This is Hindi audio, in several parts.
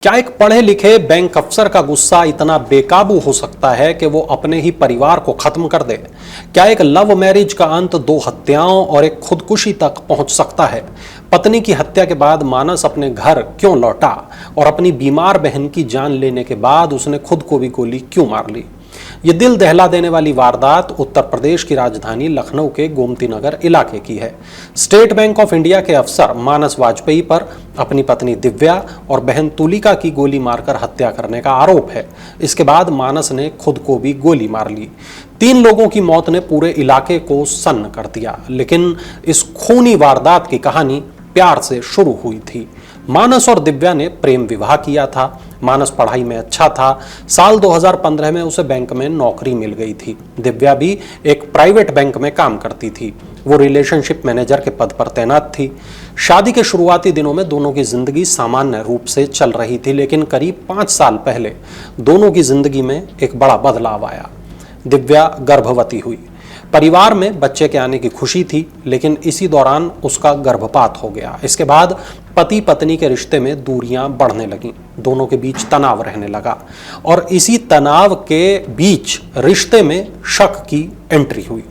क्या एक पढ़े लिखे बैंक अफसर का गुस्सा इतना बेकाबू हो सकता है कि वो अपने ही परिवार को खत्म कर दे? क्या एक लव मैरिज का अंत 2 हत्याओं और एक खुदकुशी तक पहुंच सकता है? पत्नी की हत्या के बाद मानस अपने घर क्यों लौटा और अपनी बीमार बहन की जान लेने के बाद उसने खुद को भी गोली क्यों मार ली? ये दिल दहला देने वाली वारदात उत्तर प्रदेश की राजधानी लखनऊ के गोमती नगर इलाके की है। स्टेट बैंक ऑफ इंडिया के अफसर मानस वाजपेयी पर अपनी पत्नी दिव्या और बहन तुलिका की गोली मारकर हत्या करने का आरोप है। इसके बाद मानस ने खुद को भी गोली मार ली। 3 लोगों की मौत ने पूरे इलाके को सन्न कर दिया, लेकिन इस खूनी वारदात की कहानी प्यार से शुरू हुई थी। मानस और दिव्या ने प्रेम विवाह किया था। मानस पढ़ाई में अच्छा था। साल 2015 में उसे बैंक में नौकरी मिल गई थी। दिव्या भी एक प्राइवेट बैंक में काम करती थी। वो रिलेशनशिप मैनेजर के पद पर तैनात थी। शादी के शुरुआती दिनों में दोनों की जिंदगी सामान्य रूप से चल रही थी, लेकिन करीब 5 साल पहले दोनों की जिंदगी में एक बड़ा बदलाव आया। दिव्या गर्भवती हुई। परिवार में बच्चे के आने की खुशी थी, लेकिन इसी दौरान उसका गर्भपात हो गया। इसके बाद पति पत्नी के रिश्ते में दूरियां बढ़ने लगीं। दोनों के बीच तनाव रहने लगा और इसी तनाव के बीच रिश्ते में शक की एंट्री हुई।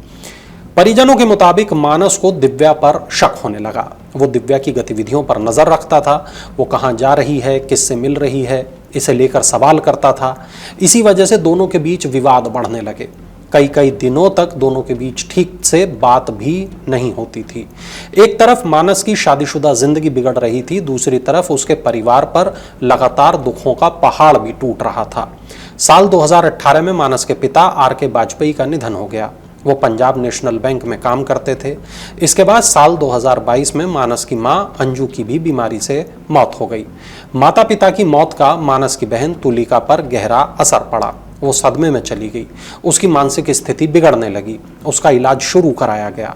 परिजनों के मुताबिक मानस को दिव्या पर शक होने लगा। वो दिव्या की गतिविधियों पर नजर रखता था। वो कहाँ जा रही है, किससे मिल रही है, इसे लेकर सवाल करता था। इसी वजह से दोनों के बीच विवाद बढ़ने लगे। कई दिनों तक दोनों के बीच ठीक से बात भी नहीं होती थी। एक तरफ मानस की शादीशुदा जिंदगी बिगड़ रही थी, दूसरी तरफ उसके परिवार पर लगातार दुखों का पहाड़ भी टूट रहा था। साल 2018 में मानस के पिता आर.के. वाजपेयी का निधन हो गया। वो पंजाब नेशनल बैंक में काम करते थे। इसके बाद साल 2022 में मानस की मां अंजू की भी बीमारी से मौत हो गई। माता पिता की मौत का मानस की बहन तुलिका पर गहरा असर पड़ा। वो सदमे में चली गई। उसकी मानसिक स्थिति बिगड़ने लगी। उसका इलाज शुरू कराया गया।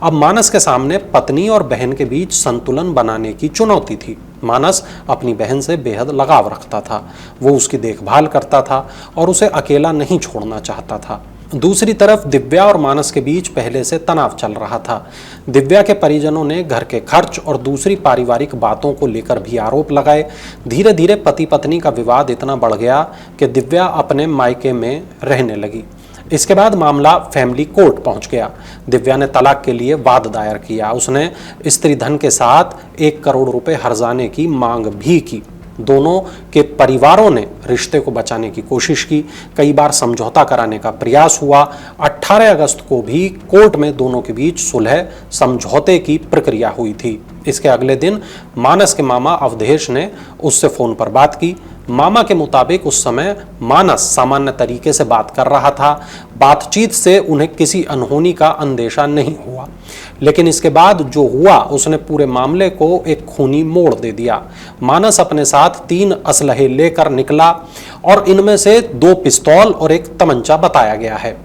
अब मानस के सामने पत्नी और बहन के बीच संतुलन बनाने की चुनौती थी। मानस अपनी बहन से बेहद लगाव रखता था। वो उसकी देखभाल करता था और उसे अकेला नहीं छोड़ना चाहता था। दूसरी तरफ दिव्या और मानस के बीच पहले से तनाव चल रहा था। दिव्या के परिजनों ने घर के खर्च और दूसरी पारिवारिक बातों को लेकर भी आरोप लगाए। धीरे धीरे पति पत्नी का विवाद इतना बढ़ गया कि दिव्या अपने मायके में रहने लगी। इसके बाद मामला फैमिली कोर्ट पहुंच गया। दिव्या ने तलाक के लिए वाद दायर किया। उसने स्त्री धन के साथ 1 करोड़ रुपए हर्जाने की मांग भी की। दोनों के परिवारों ने रिश्ते को बचाने की कोशिश की। कई बार समझौता कराने का प्रयास हुआ। 18 अगस्त को भी कोर्ट में दोनों के बीच सुलह समझौते की प्रक्रिया हुई थी। इसके अगले दिन मानस के मामा अवधेश ने उससे फोन पर बात की। मामा के मुताबिक उस समय मानस सामान्य तरीके से बात कर रहा था। बातचीत से उन्हें किसी अनहोनी का अंदेशा नहीं हुआ, लेकिन इसके बाद जो हुआ उसने पूरे मामले को एक खूनी मोड़ दे दिया। मानस अपने साथ 3 असलहे लेकर निकला और इनमें से 2 पिस्तौल और एक तमंचा बताया गया है।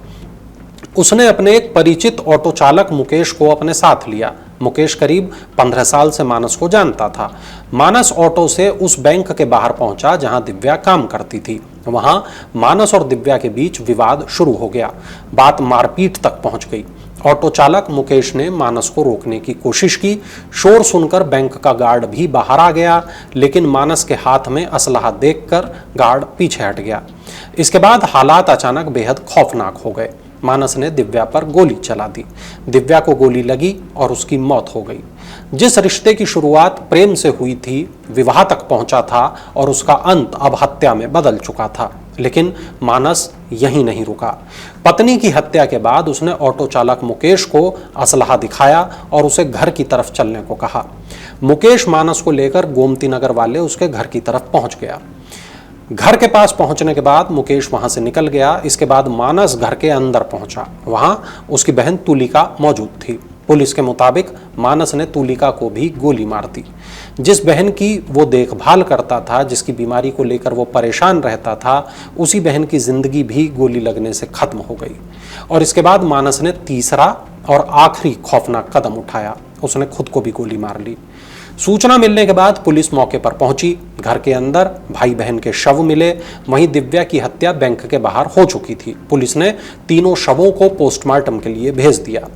उसने अपने एक परिचित ऑटो चालक मुकेश को अपने साथ लिया। मुकेश करीब 15 साल से मानस को जानता था। मानस ऑटो से उस बैंक के बाहर पहुंचा जहां दिव्या काम करती थी। वहां मानस और दिव्या के बीच विवाद शुरू हो गया। बात मारपीट तक पहुंच गई। ऑटो चालक मुकेश ने मानस को रोकने की कोशिश की। शोर सुनकर बैंक का गार्ड भी बाहर आ गया, लेकिन मानस के हाथ में असलहा देखकर गार्ड पीछे हट गया। इसके बाद हालात अचानक बेहद खौफनाक हो गए। मानस ने दिव्या पर गोली चला दी। दिव्या को गोली लगी और उसकी मौत हो गई। जिस रिश्ते की शुरुआत प्रेम से हुई थी, विवाह तक पहुंचा था और उसका अंत अब हत्या में बदल चुका था। लेकिन मानस यहीं नहीं रुका। पत्नी की हत्या के बाद उसने ऑटो चालक मुकेश को असलहा दिखाया और उसे घर की तरफ चलने को कहा। मुकेश मानस को लेकर गोमती नगर वाले उसके घर की तरफ पहुंच गया। घर के पास पहुंचने के बाद मुकेश वहां से निकल गया। इसके बाद मानस घर के अंदर पहुंचा। वहां उसकी बहन तुलिका मौजूद थी। पुलिस के मुताबिक मानस ने तुलिका को भी गोली मार दी। जिस बहन की वो देखभाल करता था, जिसकी बीमारी को लेकर वो परेशान रहता था, उसी बहन की जिंदगी भी गोली लगने से खत्म हो गई। और इसके बाद मानस ने तीसरा और आखिरी खौफनाक कदम उठाया। उसने खुद को भी गोली मार ली। सूचना मिलने के बाद पुलिस मौके पर पहुंची। घर के अंदर भाई बहन के शव मिले, वहीं दिव्या की हत्या बैंक के बाहर हो चुकी थी। पुलिस ने तीनों शवों को पोस्टमार्टम के लिए भेज दिया।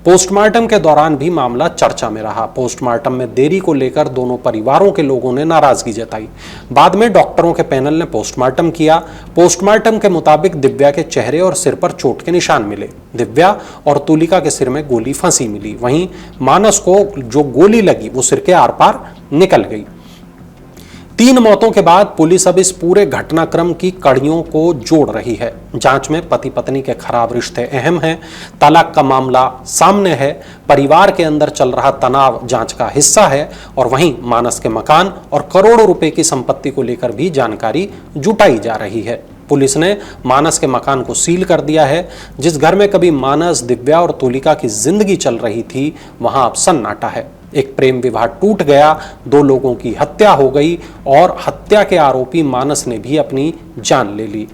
पोस्टमार्टम के दौरान भी मामला चर्चा में रहा। पोस्टमार्टम में देरी को लेकर दोनों परिवारों के लोगों ने नाराजगी जताई। बाद में डॉक्टरों के पैनल ने पोस्टमार्टम किया। पोस्टमार्टम के मुताबिक दिव्या के चेहरे और सिर पर चोट के निशान मिले। दिव्या और तुलिका के सिर में गोली फंसी मिली। वहीं मानस को जो गोली लगी वो सिर के आर पार निकल गई। 3 मौतों के बाद पुलिस अब इस पूरे घटनाक्रम की कड़ियों को जोड़ रही है। जांच में पति पत्नी के खराब रिश्ते अहम हैं, तलाक का मामला सामने है, परिवार के अंदर चल रहा तनाव जांच का हिस्सा है और वहीं मानस के मकान और करोड़ों रुपए की संपत्ति को लेकर भी जानकारी जुटाई जा रही है। पुलिस ने मानस के मकान को सील कर दिया है। जिस घर में कभी मानस, दिव्या और तुलिका की जिंदगी चल रही थी, वहां अब सन्नाटा है। एक प्रेम विवाह टूट गया, 2 लोगों की हत्या हो गई और हत्या के आरोपी मानस ने भी अपनी जान ले ली।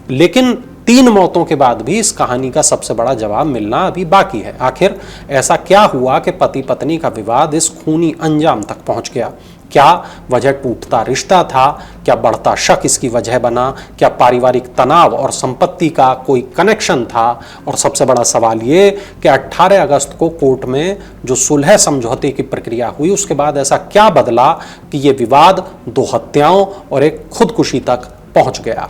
लेकिन 3 मौतों के बाद भी इस कहानी का सबसे बड़ा जवाब मिलना अभी बाकी है। आखिर ऐसा क्या हुआ कि पति पत्नी का विवाद इस खूनी अंजाम तक पहुंच गया? क्या वजह टूटता रिश्ता था? क्या बढ़ता शक इसकी वजह बना? क्या पारिवारिक तनाव और संपत्ति का कोई कनेक्शन था? और सबसे बड़ा सवाल ये कि 18 अगस्त को कोर्ट में जो सुलह समझौते की प्रक्रिया हुई, उसके बाद ऐसा क्या बदला कि ये विवाद 2 हत्याओं और एक खुदकुशी तक पहुंच गया?